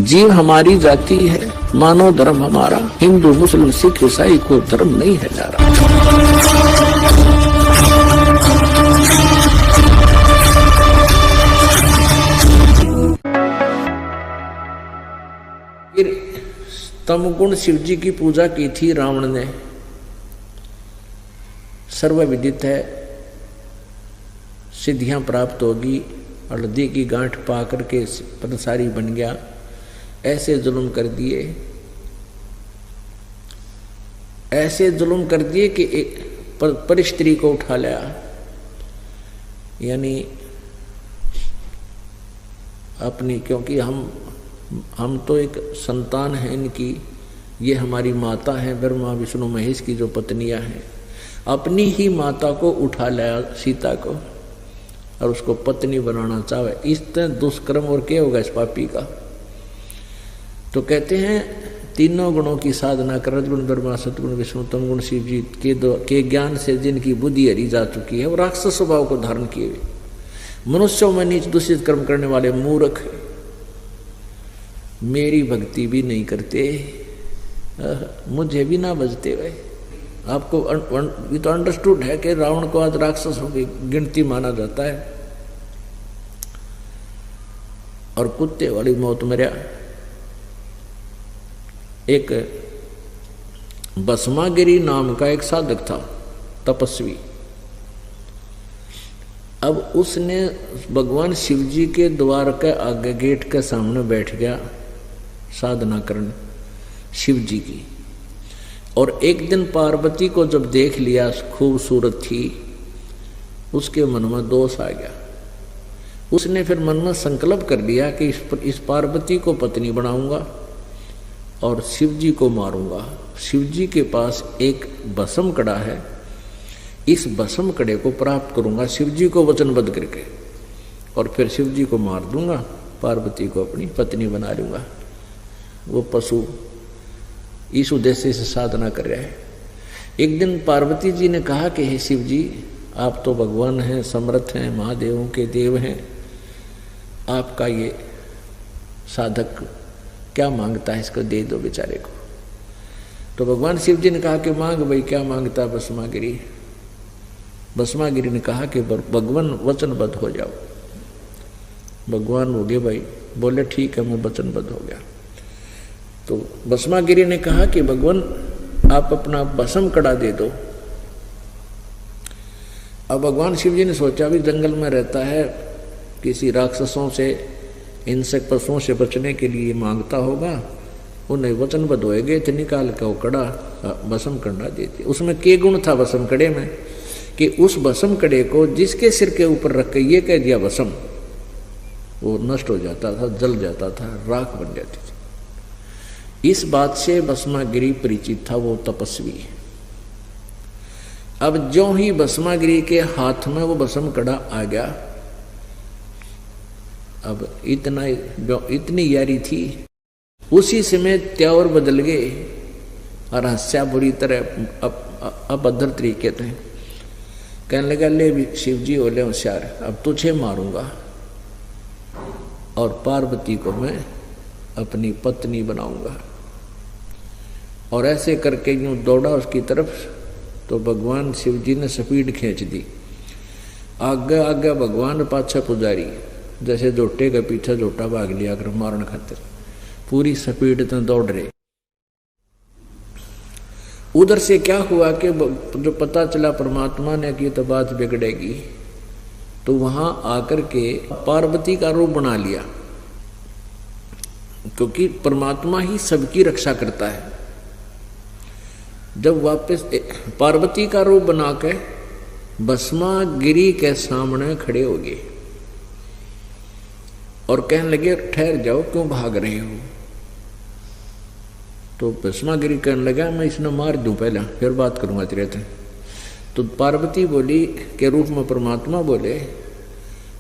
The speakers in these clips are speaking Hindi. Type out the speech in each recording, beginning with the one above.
जीव हमारी जाति है, मानो धर्म हमारा, हिंदू मुस्लिम सिख ईसाई को धर्म नहीं है जा रहा। फिर तमगुण शिव जी की पूजा की थी रावण ने। सर्वविदित है, सिद्धियां प्राप्त होगी, हल्दी की गांठ पा करके पंसारी बन गया। ऐसे जुल्म कर दिए, ऐसे जुल्म कर दिए कि एक परिस्त्री को उठा लिया, यानी अपनी, क्योंकि हम तो एक संतान है इनकी, ये हमारी माता है, ब्रह्मा विष्णु महेश की जो पत्नियां हैं, अपनी ही माता को उठा लाया सीता को और उसको पत्नी बनाना चाहे। इस तरह दुष्कर्म और क्या होगा इस पापी का। तो कहते हैं तीनों गुणों की साधना कर, रजगुण ब्रह्मा सतगुण विष्णु तमगुण शिव जी के ज्ञान से जिनकी बुद्धि हरी जा चुकी है, वो राक्षस स्वभाव को धारण किए हुए मनुष्यों में नीच दूषित कर्म करने वाले मूर्ख मेरी भक्ति भी नहीं करते, मुझे भी ना बजते हुए। आपको ये तो अंडरस्टूड है कि रावण को आज राक्षसों की गिनती माना जाता है और कुत्ते वाली मौत मरा। एक भस्मागिरी नाम का एक साधक था, तपस्वी। अब उसने भगवान शिव जी के द्वार के आगे गेट के सामने बैठ गया साधना करने शिव जी की। और एक दिन पार्वती को जब देख लिया खूबसूरत थी, उसके मन में दोष आ गया। उसने फिर मन में संकल्प कर लिया कि इस पार्वती को पत्नी बनाऊंगा और शिव जी को मारूंगा। शिव जी के पास एक भस्म कड़ा है, इस भस्म कड़े को प्राप्त करूंगा शिव जी को वचनबद्ध करके, और फिर शिव जी को मार दूंगा, पार्वती को अपनी पत्नी बना लूंगा। वो पशु इस उद्देश्य से साधना कर रहा है। एक दिन पार्वती जी ने कहा कि हे शिव जी, आप तो भगवान हैं, समर्थ हैं, महादेवों के देव हैं, आपका ये साधक क्या मांगता है, इसको दे दो बेचारे को। तो भगवान शिव जी ने कहा कि मांग भाई, क्या मांगता है भस्मागिरी। भस्मागिरी ने कहा कि भगवान वचनबद्ध हो जाओ। भगवान हो गए भाई, बोले ठीक है मैं वचनबद्ध हो गया। तो भस्मागिरी ने कहा कि भगवान आप अपना भस्म कड़ा दे दो। अब भगवान शिव जी ने सोचा भी जंगल में रहता है, किसी राक्षसों से हिंसक पशुओं से बचने के लिए मांगता होगा, उन्हें वचनबद्ध होएगे तो निकाल कर वो कड़ा भस्म कड़ा देती। उसमें के गुण था भस्म कड़े में कि उस भस्म कड़े को जिसके सिर के ऊपर रख के ये कह दिया भस्म, वो नष्ट हो जाता था, जल जाता था, राख बन जाती थी। इस बात से भस्मागिरी परिचित था, वो तपस्वी। अब जो ही भस्मागिरी के हाथ में वो भस्म कड़ा आ गया, अब इतनी यारी थी, उसी समय त्यावर बदल गए और हंस्या बुरी तरह अभद्र तरीके थे। कहने लगा ले शिव जी बोले होशियार, अब तुझे मारूंगा और पार्वती को मैं अपनी पत्नी बनाऊंगा। और ऐसे करके यूं दौड़ा उसकी तरफ, तो भगवान शिव जी ने स्पीड खींच दी। आगे आगे भगवान, पाछा पुजारी, जैसे जोटे के पीछे जोटा भाग लिया कर मारने खातिर, पूरी स्पीड तो दौड़ रहे। उधर से क्या हुआ कि जो पता चला परमात्मा ने कि तो बात बिगड़ेगी, तो वहां आकर के पार्वती का रूप बना लिया, क्योंकि परमात्मा ही सबकी रक्षा करता है। जब वापस पार्वती का रूप बना के भस्मागिरी के सामने खड़े हो गए और कहने लगे ठहर जाओ, क्यों भाग रहे हो। तो भस्मागिरी कहने लगा मैं इसने मार दूं पहले, फिर बात करूंगा तेरे से। तो पार्वती बोली के रूप में परमात्मा बोले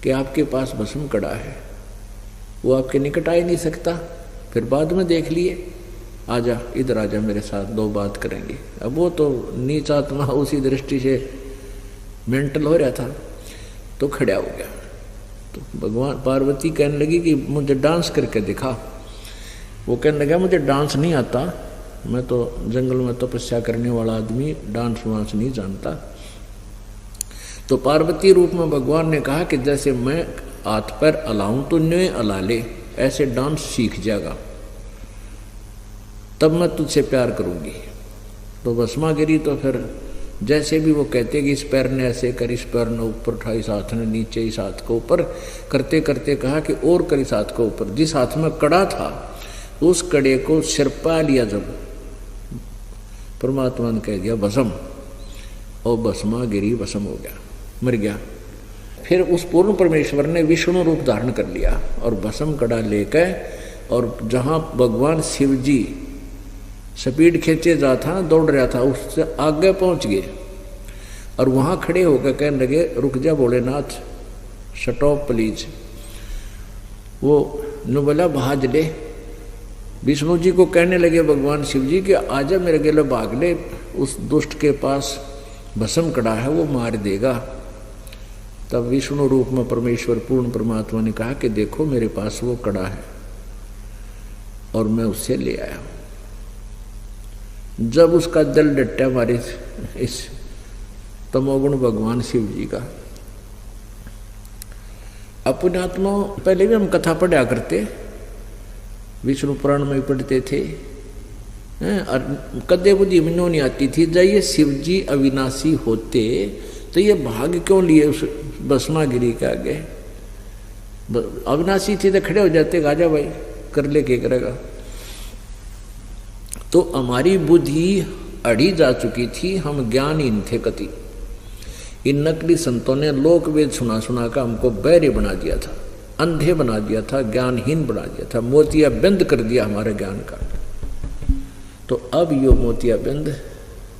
कि आपके पास भस्म कड़ा है, वो आपके निकट आ ही नहीं सकता, फिर बाद में देख लिए, आजा इधर आजा मेरे साथ, दो बात करेंगे। अब वो तो नीच आत्मा उसी दृष्टि से मेंटल हो रहा था, तो खड़ा हो गया। तो भगवान पार्वती कहने लगी कि मुझे डांस करके दिखा। वो कहने लगा मुझे डांस नहीं आता, मैं तो जंगल में तपस्या करने वाला आदमी, डांस वांस नहीं जानता। तो पार्वती रूप में भगवान ने कहा कि जैसे मैं हाथ पैर अलाऊं तो न्योय अला ले, ऐसे डांस सीख जाएगा, तब मैं तुझसे प्यार करूंगी। तो भस्मा गिरी तो फिर जैसे भी वो कहते कि इस पैर ने ऐसे कर, इस पैर ने ऊपर उठा, इस हाथ ने नीचे, इस हाथ को ऊपर, करते करते कहा कि और कर इस हाथ को ऊपर। जिस हाथ में कड़ा था उस कड़े को सिर पा लिया, जब परमात्मा ने कह दिया भस्म, और भस्मा गिरी भस्म हो गया, मर गया। फिर उस पूर्ण परमेश्वर ने विष्णु रूप धारण कर लिया और भस्म कड़ा लेकर, और जहाँ भगवान शिव जी स्पीड खींचे जा था, दौड़ रहा था, उससे आगे पहुंच गए और वहां खड़े होकर कहने लगे रुक जा भोलेनाथ, स्टॉप प्लीज। वो न बोला भाज ले, विष्णु जी को कहने लगे भगवान शिव जी कि आजा मेरे गेले भाग ले, उस दुष्ट के पास भस्म कड़ा है, वो मार देगा। तब विष्णु रूप में परमेश्वर पूर्ण परमात्मा ने कहा कि देखो मेरे पास वो कड़ा है और मैं उससे ले आया हूं। जब उसका दिल डटा हमारे इस तमोगुण भगवान शिव जी का, अपने आत्मा, पहले भी हम कथा पढ़ा करते, विष्णु पुराण में पढ़ते थे, और कदे बुद्धि में नहीं आती थी, जब ये शिव जी अविनाशी होते तो ये भाग क्यों लिए उस भस्मा गिरी के आगे? अविनाशी थे तो खड़े हो जाते, गाजा भाई कर ले, क्या करेगा। तो हमारी बुद्धि अड़ी जा चुकी थी, हम ज्ञानहीन थे कति। इन नकली संतों ने लोक वेद सुना सुना कर हमको बहरे बना दिया था, अंधे बना दिया था, ज्ञानहीन बना दिया था, मोतिया बंद कर दिया हमारे ज्ञान का। तो अब यो मोतिया बंद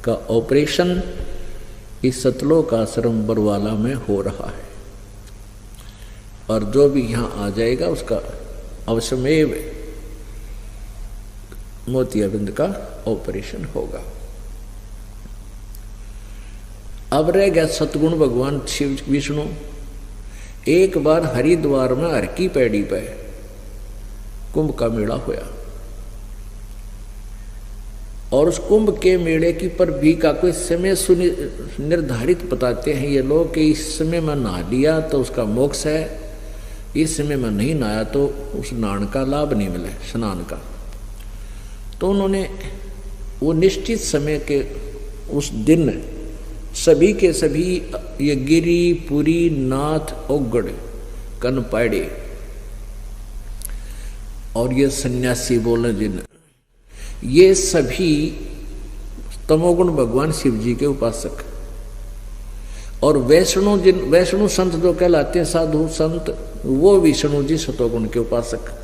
का ऑपरेशन इस सतलोक आश्रम बरवाला में हो रहा है, और जो भी यहाँ आ जाएगा उसका अवश्यमेव मोतियाबिंद का ऑपरेशन होगा। अब रह गया सतगुण भगवान शिव विष्णु। एक बार हरिद्वार में हर की पैड़ी पे कुंभ का मेला होया, और उस कुंभ के मेले की पर भी का कोई समय निर्धारित बताते हैं ये लोग कि इस समय में नहा लिया तो उसका मोक्ष है, इस समय में नहीं नहाया तो उस स्नान का लाभ नहीं मिले, स्नान का। तो उन्होंने वो निश्चित समय के उस दिन सभी के सभी ये गिरी पुरी नाथ ओगड़ कनपाड़े और ये सन्यासी बोले जिन, ये सभी तमोगुण भगवान शिव जी के उपासक, और वैष्णु संत जो कहलाते हैं साधु संत, वो विष्णु जी सतोगुण के उपासक।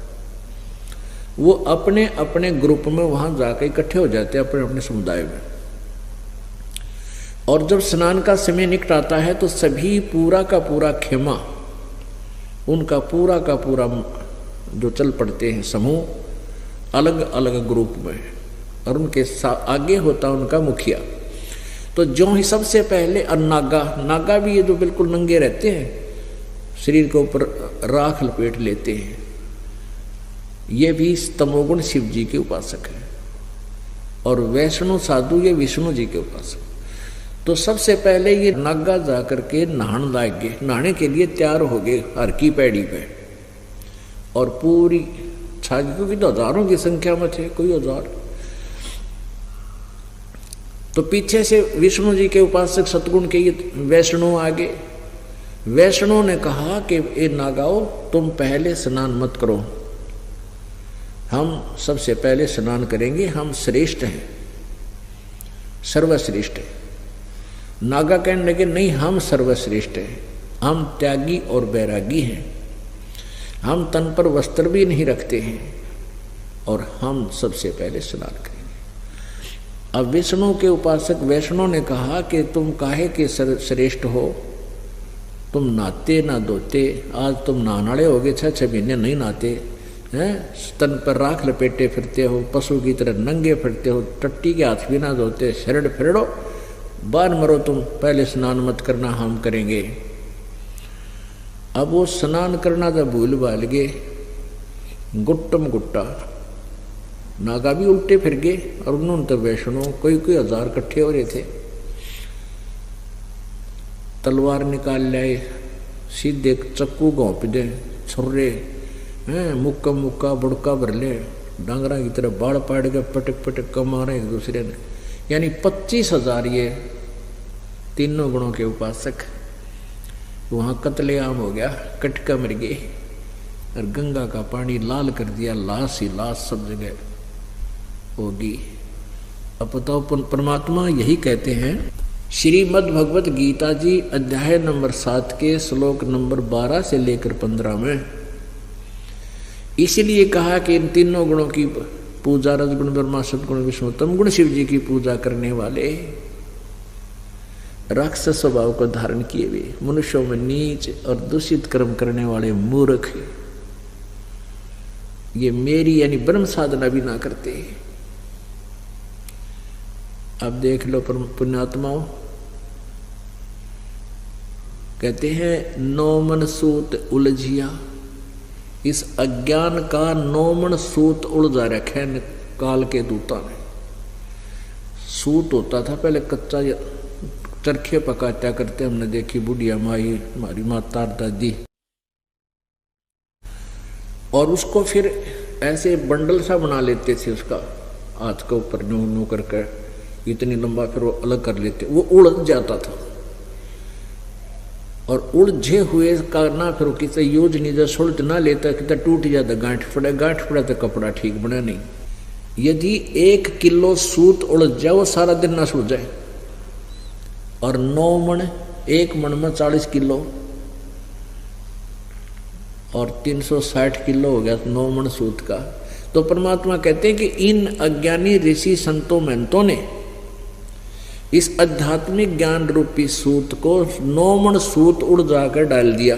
वो अपने अपने ग्रुप में वहां जाकर इकट्ठे हो जाते हैं, अपने अपने समुदाय में। और जब स्नान का समय निकट आता है तो सभी पूरा का पूरा खेमा, उनका पूरा का पूरा जो चल पड़ते हैं समूह अलग अलग ग्रुप में, और उनके आगे होता उनका मुखिया। तो जो ही सबसे पहले नागा भी ये जो बिल्कुल नंगे रहते हैं, शरीर के ऊपर राख लपेट लेते हैं, ये भी तमोगुण शिव जी के उपासक है, और वैष्णु साधु ये विष्णु जी के उपासक। तो सबसे पहले ये नागा जाकर के नहाने लाग गए, नहाने के लिए तैयार हो गए हर की पैड़ी पे, और पूरी छागी, क्योंकि तो हजारों की संख्या में थे, कोई हजार। तो पीछे से विष्णु जी के उपासक सतगुण के ये वैष्णु आगे। वैष्णु ने कहा कि ए नागाओ तुम पहले स्नान मत करो, हम सबसे पहले स्नान करेंगे, हम श्रेष्ठ हैं, सर्वश्रेष्ठ हैं। नागा कहने लगे नहीं, हम सर्वश्रेष्ठ हैं, हम त्यागी और बैरागी हैं, हम तन पर वस्त्र भी नहीं रखते हैं, और हम सबसे पहले स्नान करेंगे। अब विष्णु के उपासक वैष्णु ने कहा कि तुम काहे के श्रेष्ठ हो, तुम नहाते ना धोते, आज तुम नहाने हो गए, 6 महीने नहीं नहाते हैं, तन पर राख लपेटे फिरते हो, पशु की तरह नंगे फिरते हो, टट्टी के हाथ भी ना धोते, शरण फिरो, बाहर मरो तुम, पहले स्नान मत करना, हम करेंगे। अब वो स्नान करना जब भूल भाल गए, गुट्टम गुट्टा नागा भी उल्टे फिर गए और उन्होंने तो वैष्णव कोई कोई हजार इकट्ठे हो रहे थे, तलवार निकाल लाए, सीधे चक्कू घोंप दे, छुर्रे हैं, मुक्का मुक्का बुड़का भर ले, डांगरा की तरह बाढ़ पाड़ के पटक पटक का मारे एक दूसरे ने। यानी 25,000 ये तीनों गुणों के उपासक। वहां कत्लेआम हो गया, कटका मर गए और गंगा का पानी लाल कर दिया, लाश ही लाश सब जगह होगी। अब बताओ, परमात्मा यही कहते हैं श्रीमद् भगवत गीता जी अध्याय नंबर 7 के श्लोक नंबर 12 से लेकर 15 में इसलिए कहा कि इन तीनों गुणों की पूजा, रजगुण ब्रह्मा सदगुण विष्णुतम गुण शिव जी की पूजा करने वाले राक्षस स्वभाव को धारण किए हुए, मनुष्यों में नीच और दूषित कर्म करने वाले मूर्ख, ये मेरी यानी ब्रह्म साधना भी ना करते। अब देख लो पुण्यात्माओं, कहते हैं नौमन सूत उलझिया, इस अज्ञान का नौमन सूत उलझा रखे काल के दूता ने। सूत होता था पहले कच्चा, चरखे पकाता करते हमने देखी बुढ़िया माई, हमारी माता दादी, और उसको फिर ऐसे बंडल सा बना लेते थे, उसका हाथ के ऊपर नो नो करके इतनी लंबा, फिर वो अलग कर लेते, वो उलझ जाता था। और उलझे हुए का ना फिर किसी यूज नहीं, जब सुलझ ना लेता कितना टूट जाता, गांठ पड़ा तो कपड़ा ठीक बना नहीं। यदि 1 किलो सूत उलझ जाए वो सारा दिन ना सूझ जाए, और 9 मन, 1 मन में 40 किलो और 360 किलो हो गया 9 मन सूत का। तो परमात्मा कहते हैं कि इन अज्ञानी ऋषि संतों महंतों ने इस आध्यात्मिक ज्ञान रूपी सूत को 9 मन सूत उड़ जाकर डाल दिया।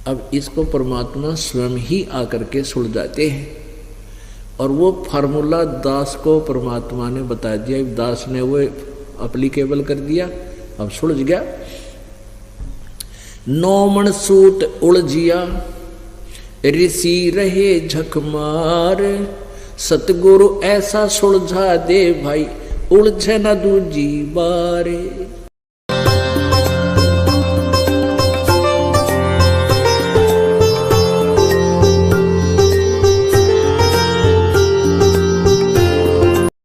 अब इसको परमात्मा स्वयं ही आकर के सुलझाते हैं, और वो फार्मूला दास को परमात्मा ने बता दिया, दास ने वो अप्लीकेबल कर दिया, अब सुलझ गया। 9 मन सूत उलझिया, ऋषि रहे झकमार, सतगुरु ऐसा सुलझा दे भाई, उलझे न दूजी बारे।